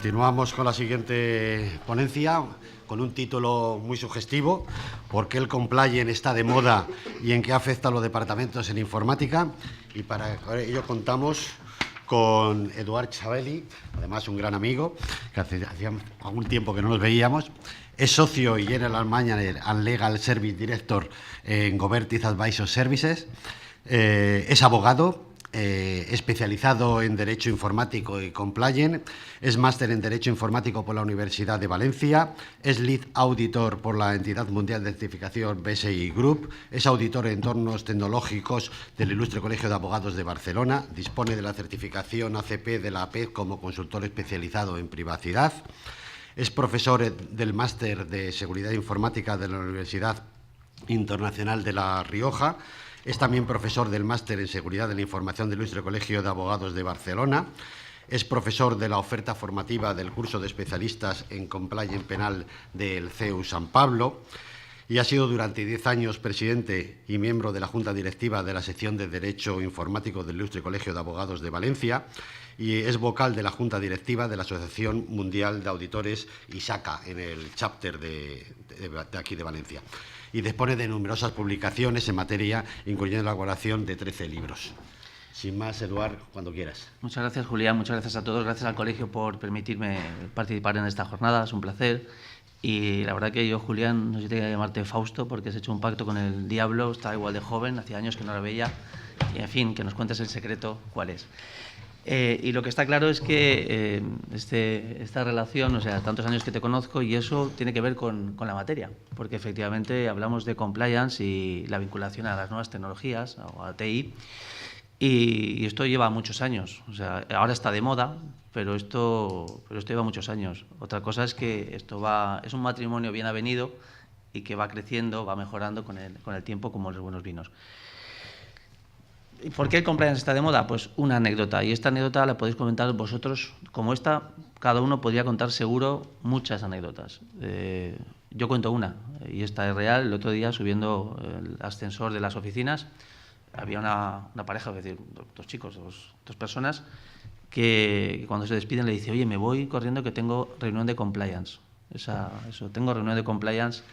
Continuamos con la siguiente ponencia, con un título muy sugestivo: ¿por qué el compliance está de moda y en qué afecta a los departamentos en informática? Y para ello contamos con Eduard Chabeli, además un gran amigo, que hacía algún tiempo que no nos veíamos. Es socio y General Manager and Legal Service Director en Govertis Advisor Services. Es abogado, especializado en Derecho Informático y Compliance, es máster en Derecho Informático por la Universidad de Valencia, es Lead Auditor por la entidad mundial de certificación BSI Group, es auditor en entornos tecnológicos del Ilustre Colegio de Abogados de Barcelona, dispone de la certificación ACP de la APEC como consultor especializado en privacidad, es profesor del máster de Seguridad Informática de la Universidad Internacional de La Rioja. Es también profesor del máster en Seguridad de la Información del Ilustre Colegio de Abogados de Barcelona. Es profesor de la oferta formativa del curso de especialistas en Compliance Penal del CEU San Pablo y ha sido durante 10 años presidente y miembro de la Junta Directiva de la sección de Derecho Informático del Ilustre Colegio de Abogados de Valencia y es vocal de la Junta Directiva de la Asociación Mundial de Auditores ISACA en el chapter de aquí de Valencia. Y dispone de numerosas publicaciones en materia, incluyendo la elaboración de 13 libros. Sin más, Eduard, cuando quieras. Muchas gracias, Julián. Muchas gracias a todos. Gracias al colegio por permitirme participar en esta jornada. Es un placer. Y la verdad que yo, Julián, no sé si te voy a llamarte Fausto porque has hecho un pacto con el diablo. Está igual de joven, hacía años que no lo veía. Y, en fin, que nos cuentes el secreto cuál es. Y lo que está claro es que esta relación, o sea, tantos años que te conozco, y eso tiene que ver con la materia, porque efectivamente hablamos de compliance y la vinculación a las nuevas tecnologías, o a TI, y esto lleva muchos años. O sea, ahora está de moda, pero esto lleva muchos años. Otra cosa es que es un matrimonio bien avenido y que va creciendo, va mejorando con el tiempo, como los buenos vinos. ¿Y por qué el compliance está de moda? Pues una anécdota, y esta anécdota la podéis comentar vosotros. Como esta, cada uno podría contar seguro muchas anécdotas. Yo cuento una, y esta es real. El otro día, subiendo el ascensor de las oficinas, había una pareja, es decir, dos chicos, dos personas, que cuando se despiden le dice: oye, me voy corriendo que tengo reunión de compliance. Tengo reunión de compliance.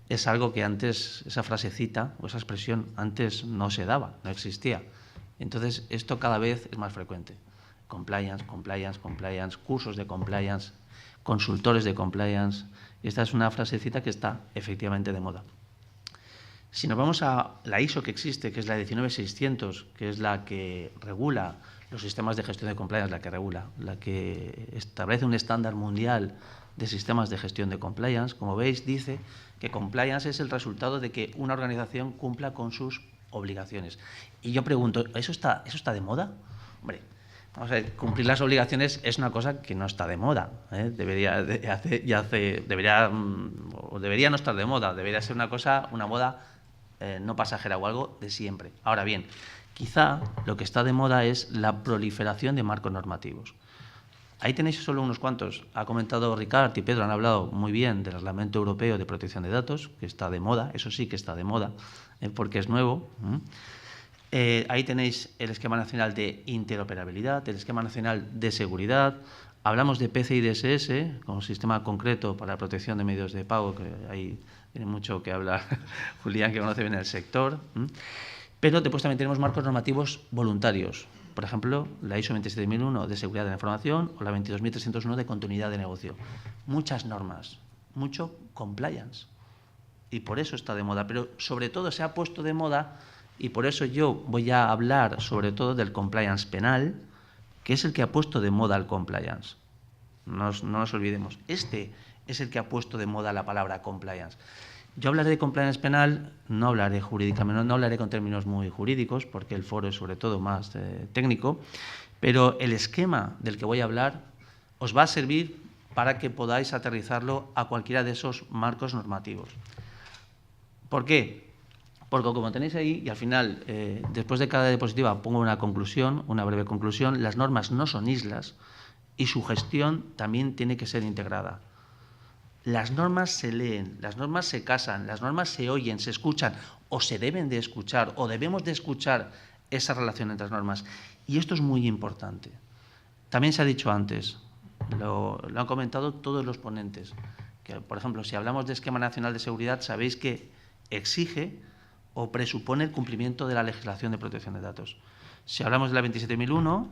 Es algo que antes, esa frasecita o esa expresión, antes no se daba, no existía. Entonces, esto cada vez es más frecuente. Compliance, compliance, compliance, cursos de compliance, consultores de compliance. Y esta es una frasecita que está efectivamente de moda. Si nos vamos a la ISO que existe, que es la 19600, que es la que regula los sistemas de gestión de compliance, la que establece un estándar mundial de sistemas de gestión de compliance, como veis, dice que compliance es el resultado de que una organización cumpla con sus obligaciones. Y yo pregunto, ¿eso está de moda? Hombre, vamos a ver, cumplir las obligaciones es una cosa que no está de moda, ¿eh? Debería no estar de moda, debería ser una moda no pasajera o algo de siempre. Ahora bien, quizá lo que está de moda es la proliferación de marcos normativos. Ahí tenéis solo unos cuantos. Ha comentado Ricard y Pedro, han hablado muy bien del Reglamento Europeo de Protección de Datos, que está de moda, eso sí que está de moda, porque es nuevo. Ahí tenéis el Esquema Nacional de Interoperabilidad, el Esquema Nacional de Seguridad. Hablamos de PCI DSS, como sistema concreto para la protección de medios de pago, que ahí tiene mucho que hablar Julián, que conoce bien el sector. Pero después también tenemos marcos normativos voluntarios. Por ejemplo, la ISO 27001 de seguridad de la información o la 22301 de continuidad de negocio. Muchas normas, mucho compliance. Y por eso está de moda. Pero sobre todo se ha puesto de moda, y por eso yo voy a hablar sobre todo del compliance penal, que es el que ha puesto de moda el compliance. No nos olvidemos. Este es el que ha puesto de moda la palabra compliance. Yo hablaré de compliance penal, no hablaré jurídicamente, no hablaré con términos muy jurídicos, porque el foro es sobre todo más técnico, pero el esquema del que voy a hablar os va a servir para que podáis aterrizarlo a cualquiera de esos marcos normativos. ¿Por qué? Porque como tenéis ahí, y al final, después de cada diapositiva pongo una conclusión, una breve conclusión, las normas no son islas y su gestión también tiene que ser integrada. Las normas se leen, las normas se casan, las normas se oyen, se escuchan o se deben de escuchar o debemos de escuchar esa relación entre las normas. Y esto es muy importante. También se ha dicho antes, lo han comentado todos los ponentes. Que, por ejemplo, si hablamos de Esquema Nacional de Seguridad, sabéis que exige o presupone el cumplimiento de la legislación de protección de datos. Si hablamos de la 27.001,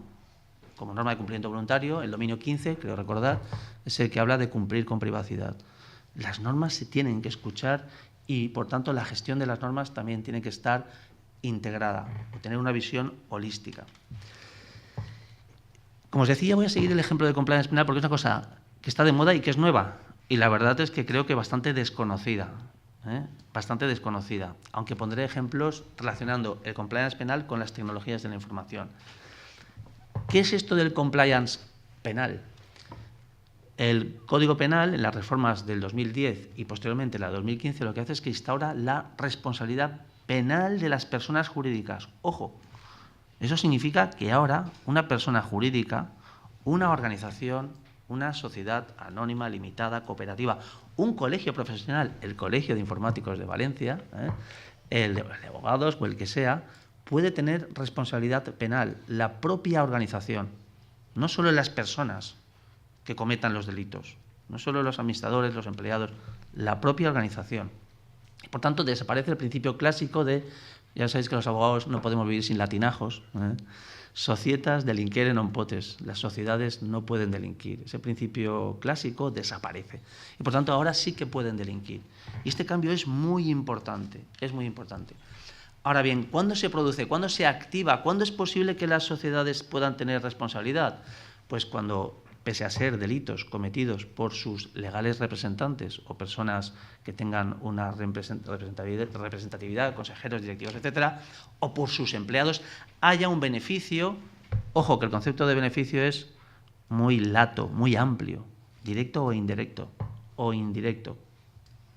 como norma de cumplimiento voluntario, el dominio 15, creo recordar, es el que habla de cumplir con privacidad. Las normas se tienen que escuchar y, por tanto, la gestión de las normas también tiene que estar integrada o tener una visión holística. Como os decía, voy a seguir el ejemplo de compliance penal porque es una cosa que está de moda y que es nueva. Y la verdad es que creo que bastante desconocida. Bastante desconocida. Aunque pondré ejemplos relacionando el compliance penal con las tecnologías de la información. ¿Qué es esto del compliance penal? El Código Penal, en las reformas del 2010 y posteriormente la de 2015, lo que hace es que instaura la responsabilidad penal de las personas jurídicas. Ojo, eso significa que ahora una persona jurídica, una organización, una sociedad anónima, limitada, cooperativa, un colegio profesional, el Colegio de Informáticos de Valencia, el de abogados o el que sea, puede tener responsabilidad penal, la propia organización, no solo las personas que cometan los delitos, no solo los administradores, los empleados, la propia organización. Y, por tanto, desaparece el principio clásico de, ya sabéis que los abogados no podemos vivir sin latinajos, societas delinquere non potes, las sociedades no pueden delinquir. Ese principio clásico desaparece. Y, por tanto, ahora sí que pueden delinquir. Y este cambio es muy importante, es muy importante. Ahora bien, ¿cuándo se produce? ¿Cuándo se activa? ¿Cuándo es posible que las sociedades puedan tener responsabilidad? Pues cuando, pese a ser delitos cometidos por sus legales representantes o personas que tengan una representatividad, consejeros, directivos, etcétera, o por sus empleados, haya un beneficio. Ojo, que el concepto de beneficio es muy lato, muy amplio, directo o indirecto,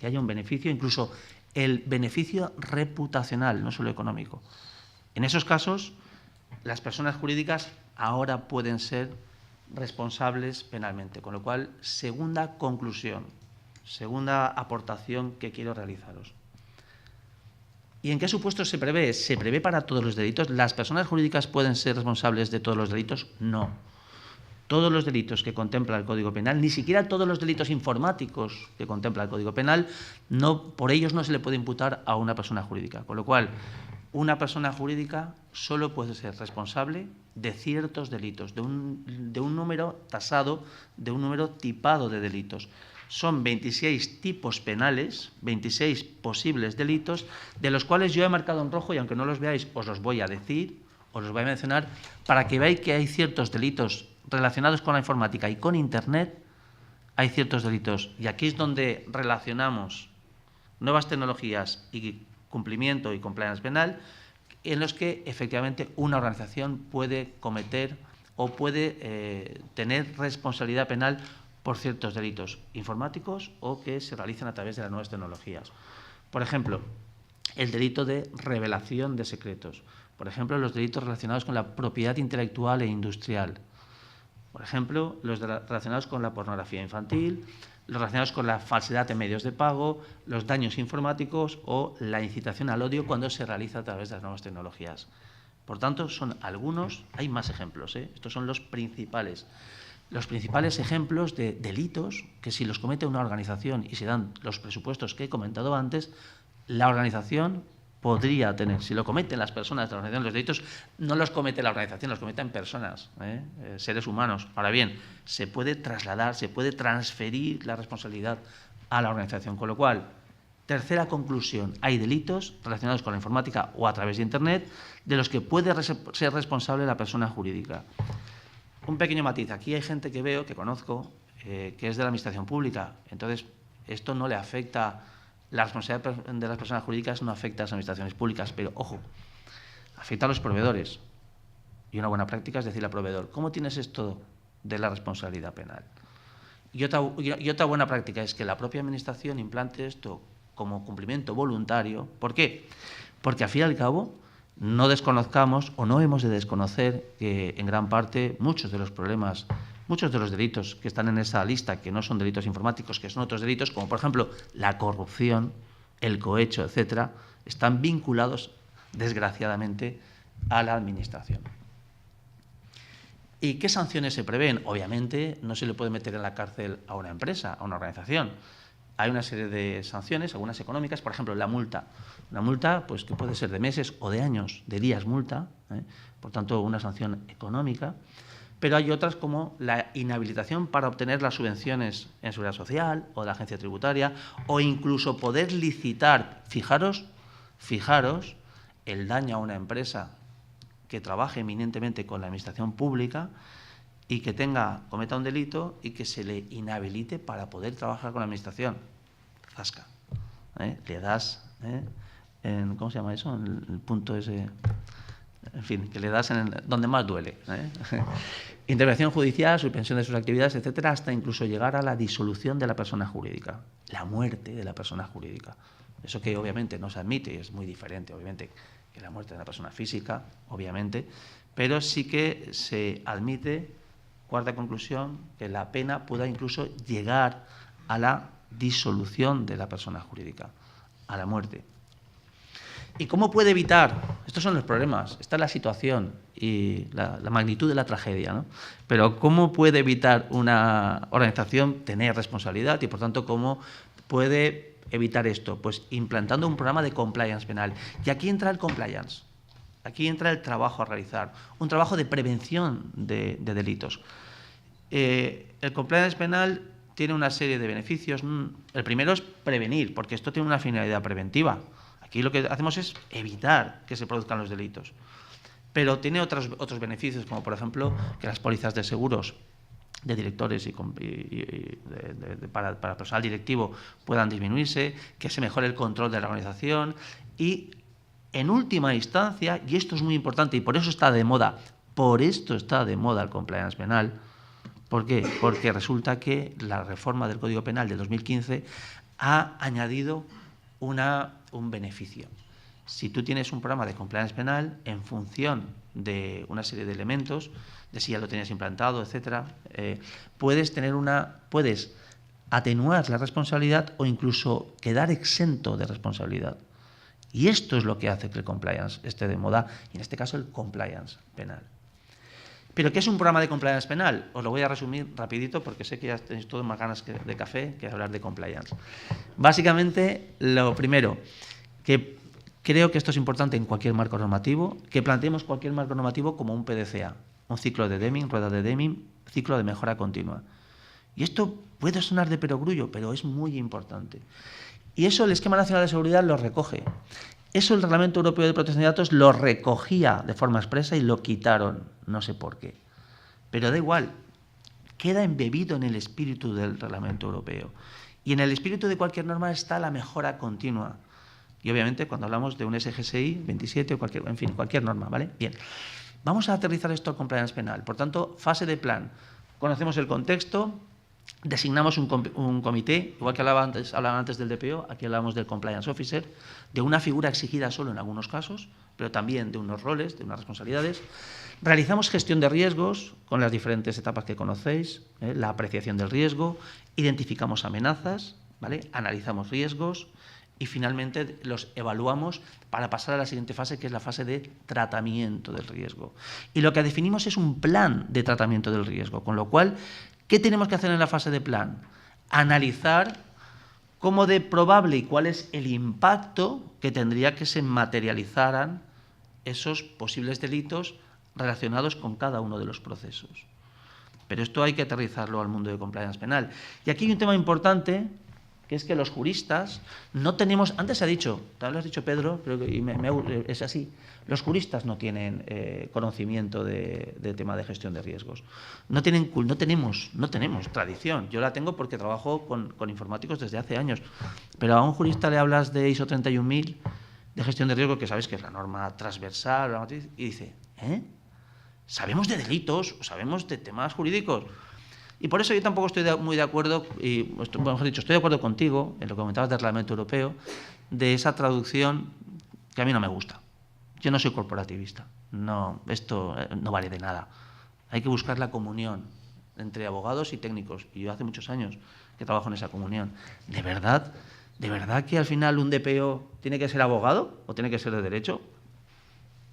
que haya un beneficio, incluso el beneficio reputacional, no solo económico. En esos casos, las personas jurídicas ahora pueden ser responsables penalmente. Con lo cual, segunda conclusión, segunda aportación que quiero realizaros. ¿Y en qué supuestos se prevé? ¿Se prevé para todos los delitos? ¿Las personas jurídicas pueden ser responsables de todos los delitos? No. Todos los delitos que contempla el Código Penal, ni siquiera todos los delitos informáticos que contempla el Código Penal, por ellos no se le puede imputar a una persona jurídica. Con lo cual, una persona jurídica solo puede ser responsable de ciertos delitos, de un número tasado, de un número tipado de delitos. Son 26 tipos penales, 26 posibles delitos, de los cuales yo he marcado en rojo y aunque no los veáis, os los voy a decir, os los voy a mencionar, para que veáis que hay ciertos delitos relacionados con la informática y con Internet, hay ciertos delitos. Y aquí es donde relacionamos nuevas tecnologías y cumplimiento y compliance penal, en los que efectivamente una organización puede cometer o puede tener responsabilidad penal por ciertos delitos informáticos o que se realizan a través de las nuevas tecnologías. Por ejemplo, el delito de revelación de secretos. Por ejemplo, los delitos relacionados con la propiedad intelectual e industrial. Por ejemplo, los relacionados con la pornografía infantil, los relacionados con la falsedad en medios de pago, los daños informáticos o la incitación al odio cuando se realiza a través de las nuevas tecnologías. Por tanto, son algunos, hay más ejemplos, estos son los principales ejemplos de delitos que si los comete una organización y se dan los presupuestos que he comentado antes, la organización podría tener. Si lo cometen las personas de la organización, los delitos no los comete la organización, los cometen personas, seres humanos. Ahora bien, se puede trasladar, se puede transferir la responsabilidad a la organización. Con lo cual, tercera conclusión, hay delitos relacionados con la informática o a través de Internet de los que puede ser responsable la persona jurídica. Un pequeño matiz. Aquí hay gente que veo, que conozco, que es de la administración pública. Entonces, esto no le afecta. La responsabilidad de las personas jurídicas no afecta a las administraciones públicas, pero, ojo, afecta a los proveedores. Y una buena práctica es decirle al proveedor, ¿cómo tienes esto de la responsabilidad penal? Y otra buena práctica es que la propia administración implante esto como cumplimiento voluntario. ¿Por qué? Porque, al fin y al cabo, no desconozcamos o no hemos de desconocer que, en gran parte, muchos de los problemas, muchos de los delitos que están en esa lista, que no son delitos informáticos, que son otros delitos, como por ejemplo la corrupción, el cohecho, etcétera, están vinculados, desgraciadamente, a la administración. ¿Y qué sanciones se prevén? Obviamente no se le puede meter en la cárcel a una empresa, a una organización. Hay una serie de sanciones, algunas económicas, por ejemplo, la multa. Una multa pues, que puede ser de meses o de años, de días multa, por tanto, una sanción económica. Pero hay otras como la inhabilitación para obtener las subvenciones en Seguridad Social o de la agencia tributaria, o incluso poder licitar, fijaros, el daño a una empresa que trabaje eminentemente con la administración pública y que cometa un delito y que se le inhabilite para poder trabajar con la administración. Zasca. Le das, ¿cómo se llama eso? En el punto ese, en fin, que le das donde más duele. Intervención judicial, suspensión de sus actividades, etcétera, hasta incluso llegar a la disolución de la persona jurídica, la muerte de la persona jurídica. Eso que obviamente no se admite y es muy diferente, obviamente, que la muerte de una persona física, obviamente, pero sí que se admite, cuarta conclusión, que la pena pueda incluso llegar a la disolución de la persona jurídica, a la muerte. ¿Y cómo puede evitar? Estos son los problemas, esta es la situación y la magnitud de la tragedia, ¿no? Pero ¿cómo puede evitar una organización tener responsabilidad y, por tanto, cómo puede evitar esto? Pues implantando un programa de compliance penal. Y aquí entra el compliance, aquí entra el trabajo a realizar, un trabajo de prevención de delitos. El compliance penal tiene una serie de beneficios. El primero es prevenir, porque esto tiene una finalidad preventiva. Aquí lo que hacemos es evitar que se produzcan los delitos. Pero tiene otros beneficios, como por ejemplo que las pólizas de seguros de directores para personal directivo puedan disminuirse, que se mejore el control de la organización y, en última instancia, y esto es muy importante y por eso está de moda, el compliance penal. ¿Por qué? Porque resulta que la reforma del Código Penal de 2015 ha añadido un beneficio. Si tú tienes un programa de compliance penal, en función de una serie de elementos, de si ya lo tenías implantado, etcétera, puedes atenuar la responsabilidad o incluso quedar exento de responsabilidad. Y esto es lo que hace que el compliance esté de moda, y en este caso el compliance penal. ¿Pero qué es un programa de compliance penal? Os lo voy a resumir rapidito porque sé que ya tenéis todos más ganas de café que de hablar de compliance. Básicamente, lo primero, que creo que esto es importante en cualquier marco normativo, que planteemos cualquier marco normativo como un PDCA, un ciclo de Deming, rueda de Deming, ciclo de mejora continua. Y esto puede sonar de perogrullo, pero es muy importante. Y eso el Esquema Nacional de Seguridad lo recoge. Eso el Reglamento Europeo de Protección de Datos lo recogía de forma expresa y lo quitaron, no sé por qué. Pero da igual, queda embebido en el espíritu del Reglamento Europeo. Y en el espíritu de cualquier norma está la mejora continua. Y obviamente cuando hablamos de un SGSI 27 o cualquier norma, ¿vale? Bien, vamos a aterrizar esto al compliance penal. Por tanto, fase de plan. Conocemos el contexto, designamos un comité, igual que hablaban antes del DPO, aquí hablamos del compliance officer, de una figura exigida solo en algunos casos, pero también de unos roles, de unas responsabilidades. Realizamos gestión de riesgos con las diferentes etapas que conocéis, la apreciación del riesgo, identificamos amenazas, ¿vale? Analizamos riesgos y finalmente los evaluamos para pasar a la siguiente fase, que es la fase de tratamiento del riesgo. Y lo que definimos es un plan de tratamiento del riesgo, con lo cual, ¿qué tenemos que hacer en la fase de plan? Analizar cómo de probable y cuál es el impacto que tendría que se materializaran esos posibles delitos relacionados con cada uno de los procesos. Pero esto hay que aterrizarlo al mundo de compliance penal. Y aquí hay un tema importante, que es que los juristas no tenemos, antes se ha dicho, también lo has dicho Pedro, creo que es así, los juristas no tienen conocimiento de tema de gestión de riesgos. No tenemos tradición. Yo la tengo porque trabajo con informáticos desde hace años. Pero a un jurista le hablas de ISO 31000, de gestión de riesgo, que sabes que es la norma transversal, la matriz, y dice, ¿sabemos de delitos? ¿Sabemos de temas jurídicos? Y por eso yo tampoco estoy muy de acuerdo, estoy de acuerdo contigo, en lo que comentabas del Reglamento Europeo, de esa traducción que a mí no me gusta. Yo no soy corporativista, no, esto no vale de nada. Hay que buscar la comunión entre abogados y técnicos, y yo hace muchos años que trabajo en esa comunión. ¿De verdad que al final un DPO tiene que ser abogado o tiene que ser de derecho?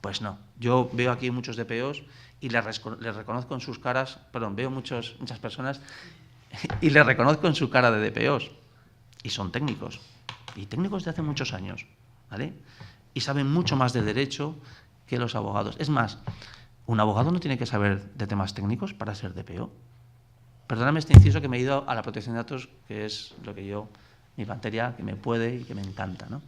Pues no. Yo veo aquí muchos DPOs y les reconozco en sus caras, perdón, veo muchas personas y les reconozco en su cara de DPOs. Y son técnicos. Y técnicos de hace muchos años, ¿vale? Y saben mucho más de derecho que los abogados. Es más, un abogado no tiene que saber de temas técnicos para ser DPO. Perdóname este inciso que me he ido a la protección de datos, que es lo que yo, mi materia, que me puede y que me encanta, ¿no?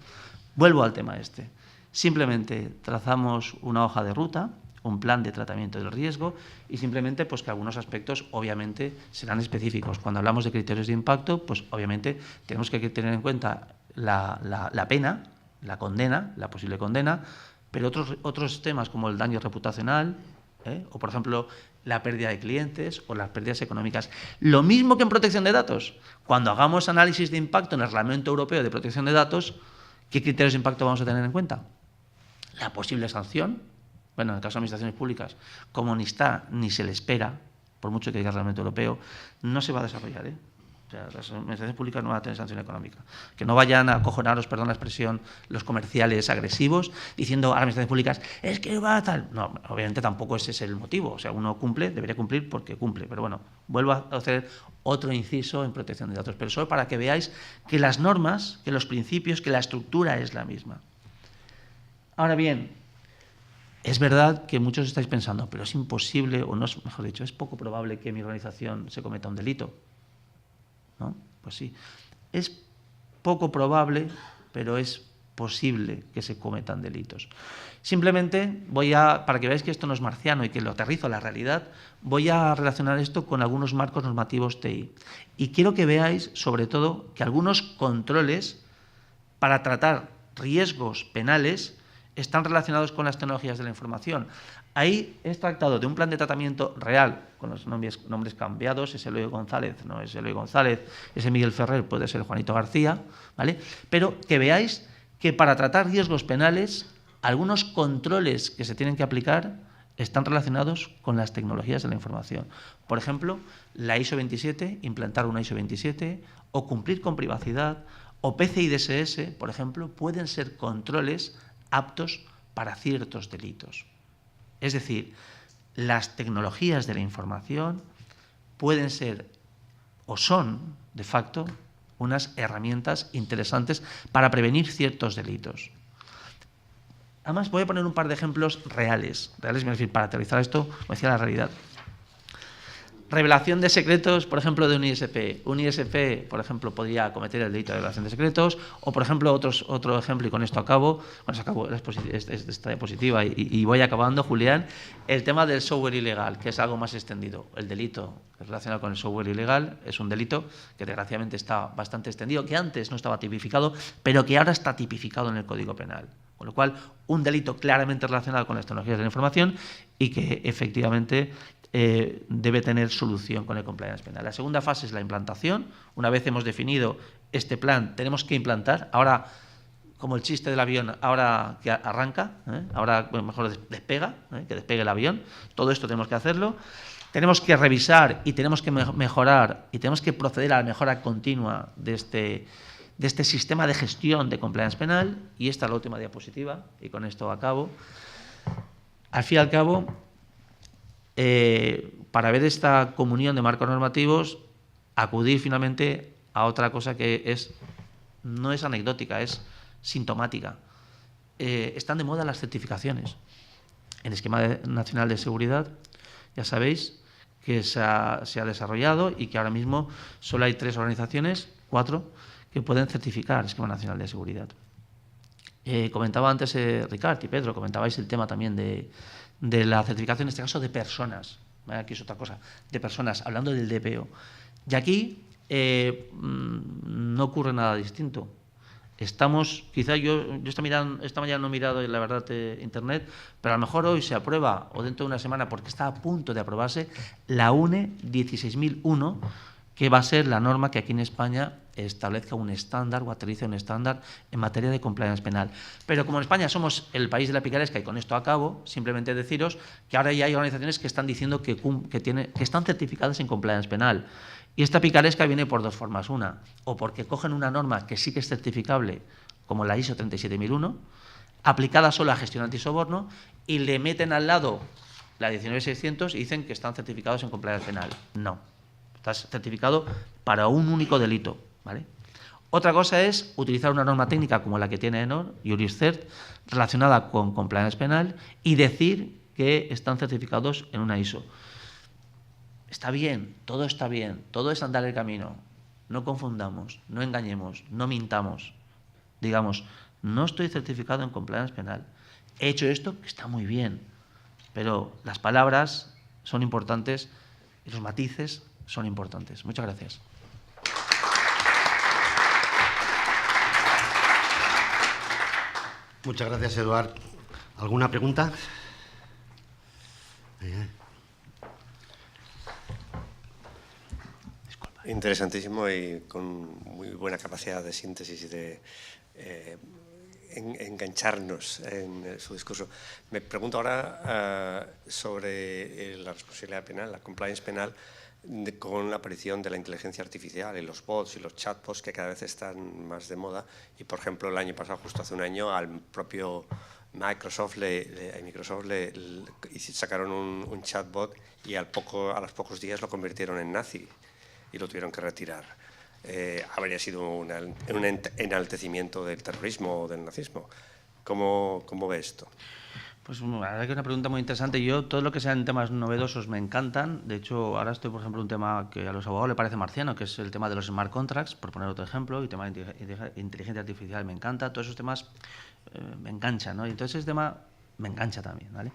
Vuelvo al tema este. Simplemente trazamos una hoja de ruta, un plan de tratamiento del riesgo y simplemente pues que algunos aspectos obviamente serán específicos. Cuando hablamos de criterios de impacto, pues obviamente tenemos que tener en cuenta la pena, la condena, la posible condena, pero otros temas como el daño reputacional, o por ejemplo la pérdida de clientes o las pérdidas económicas. Lo mismo que en protección de datos. Cuando hagamos análisis de impacto en el Reglamento Europeo de Protección de Datos, ¿qué criterios de impacto vamos a tener en cuenta? La posible sanción. Bueno, en el caso de administraciones públicas, como ni está ni se le espera, por mucho que diga el Reglamento Europeo, no se va a desarrollar, O sea, las administraciones públicas no van a tener sanción económica. Que no vayan a acojonaros, perdón la expresión, los comerciales agresivos, diciendo a las administraciones públicas, es que va a tal. No, obviamente tampoco ese es el motivo. O sea, uno cumple, debería cumplir porque cumple. Pero bueno, vuelvo a hacer otro inciso en protección de datos, pero solo para que veáis que las normas, que los principios, que la estructura es la misma. Ahora bien, es verdad que muchos estáis pensando, pero es imposible, o no es, mejor dicho, es poco probable que en mi organización se cometa un delito. ¿No? Pues sí, es poco probable, pero es posible que se cometan delitos. Simplemente para que veáis que esto no es marciano y que lo aterrizo a la realidad, voy a relacionar esto con algunos marcos normativos TI. Y quiero que veáis, sobre todo, que algunos controles para tratar riesgos penales están relacionados con las tecnologías de la información. Ahí he extractado de un plan de tratamiento real, con los nombres cambiados, es Eloy González, no es Eloy González, ese Miguel Ferrer, puede ser Juanito García, ¿vale? Pero que veáis que para tratar riesgos penales, algunos controles que se tienen que aplicar están relacionados con las tecnologías de la información. Por ejemplo, la ISO 27, implantar una ISO 27, o cumplir con privacidad, o PCI DSS, por ejemplo, pueden ser controles aptos para ciertos delitos. Es decir, las tecnologías de la información pueden ser o son, de facto, unas herramientas interesantes para prevenir ciertos delitos. Además, voy a poner un par de ejemplos reales, es decir, para aterrizar esto, como decía, la realidad. Revelación de secretos, por ejemplo, de un ISP. Un ISP, por ejemplo, podría cometer el delito de revelación de secretos, o, por ejemplo, otro ejemplo, y con esto acabo, esta diapositiva y voy acabando, Julián, el tema del software ilegal, que es algo más extendido. El delito relacionado con el software ilegal es un delito que, desgraciadamente, está bastante extendido, que antes no estaba tipificado, pero que ahora está tipificado en el Código Penal. Con lo cual, un delito claramente relacionado con las tecnologías de la información y que, efectivamente, debe tener solución con el compliance penal. La segunda fase es la implantación. Una vez hemos definido este plan, tenemos que implantar. Ahora, como el chiste del avión, ahora que arranca, ahora mejor despega, que despegue el avión. Todo esto tenemos que hacerlo. Tenemos que revisar y tenemos que mejorar y tenemos que proceder a la mejora continua de este sistema de gestión de compliance penal. Y esta es la última diapositiva, y con esto acabo. Al fin y al cabo, para ver esta comunión de marcos normativos, acudir finalmente a otra cosa que no es anecdótica, es sintomática. Están de moda las certificaciones. El Esquema Nacional de Seguridad, ya sabéis que se ha desarrollado y que ahora mismo solo hay 4 organizaciones que pueden certificar el Esquema Nacional de Seguridad. Comentaba antes Ricard y Pedro, comentabais el tema también de la certificación, en este caso de personas. Aquí es otra cosa, de personas, hablando del DPO. Y aquí no ocurre nada distinto. Quizá yo esta mañana no he mirado, la verdad, Internet, pero a lo mejor hoy se aprueba, o dentro de una semana, porque está a punto de aprobarse, la UNE 16001, que va a ser la norma que aquí en España establezca un estándar o aterrice un estándar en materia de compliance penal. Pero como en España somos el país de la picaresca, y con esto acabo, simplemente deciros que ahora ya hay organizaciones que están diciendo que están certificadas en compliance penal. Y esta picaresca viene por 2 formas. Una, o porque cogen una norma que sí que es certificable, como la ISO 37001, aplicada solo a gestión antisoborno, y le meten al lado la 19600 y dicen que están certificados en compliance penal. No, estás certificado para un único delito, ¿vale? Otra cosa es utilizar una norma técnica como la que tiene ENOR, Juriscert, relacionada con compliance penal y decir que están certificados en una ISO. Está bien, todo es andar el camino. No confundamos, no engañemos, no mintamos. Digamos, no estoy certificado en compliance penal. He hecho esto, que está muy bien, pero las palabras son importantes y los matices son importantes. Muchas gracias. Muchas gracias, Eduard. ¿Alguna pregunta? Interesantísimo y con muy buena capacidad de síntesis y de engancharnos en su discurso. Me pregunto ahora sobre la responsabilidad penal, la compliance penal, con la aparición de la inteligencia artificial y los bots y los chatbots que cada vez están más de moda. Y, por ejemplo, el año pasado, justo hace un año, al propio Microsoft sacaron un chatbot y a los pocos días lo convirtieron en nazi y lo tuvieron que retirar. Habría sido un enaltecimiento del terrorismo o del nazismo. ¿Cómo ve esto? Pues la verdad que es una pregunta muy interesante. Yo, todo lo que sean temas novedosos me encantan. De hecho, ahora estoy, por ejemplo, un tema que a los abogados le parece marciano, que es el tema de los smart contracts, por poner otro ejemplo, y el tema de inteligencia artificial me encanta. Todos esos temas me enganchan, ¿no? Y entonces ese tema me engancha también, ¿vale?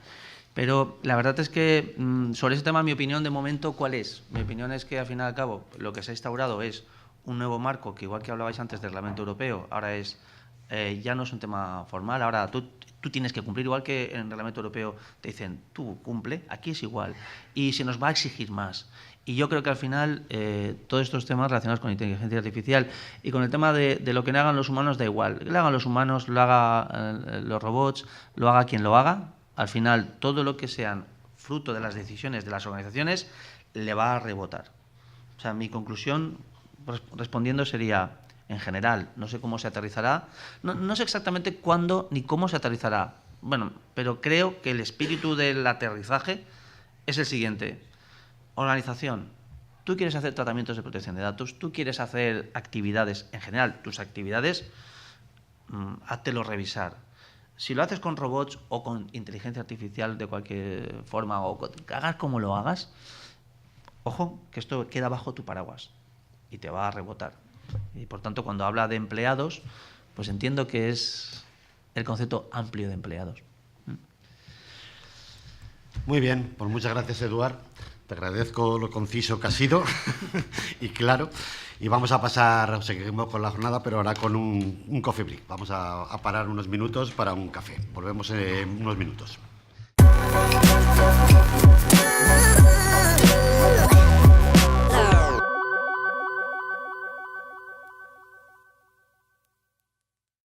Pero la verdad es que sobre ese tema, mi opinión de momento, ¿cuál es? Mi opinión es que, al fin y al cabo, lo que se ha instaurado es un nuevo marco, que igual que hablabais antes del Reglamento Europeo, ahora es ya no es un tema formal, ahora tú tienes que cumplir, igual que en el Reglamento Europeo te dicen, tú cumple, aquí es igual, y se nos va a exigir más. Y yo creo que al final todos estos temas relacionados con inteligencia artificial y con el tema de lo que hagan los humanos da igual, que lo hagan los humanos, lo hagan los robots, lo haga quien lo haga, al final todo lo que sean fruto de las decisiones de las organizaciones le va a rebotar. O sea, mi conclusión respondiendo sería, en general, no sé cómo se aterrizará, no sé exactamente cuándo ni cómo se aterrizará, bueno, pero creo que el espíritu del aterrizaje es el siguiente. Organización, tú quieres hacer tratamientos de protección de datos, tú quieres hacer actividades, en general, tus actividades, háztelo revisar. Si lo haces con robots o con inteligencia artificial de cualquier forma, o hagas como lo hagas, ojo, que esto queda bajo tu paraguas y te va a rebotar. Y por tanto, cuando habla de empleados, pues entiendo que es el concepto amplio de empleados. Muy bien, pues muchas gracias, Eduard. Te agradezco lo conciso que ha sido y claro. Y vamos a pasar, seguimos con la jornada, pero ahora con un coffee break. Vamos a parar unos minutos para un café. Volvemos en unos minutos.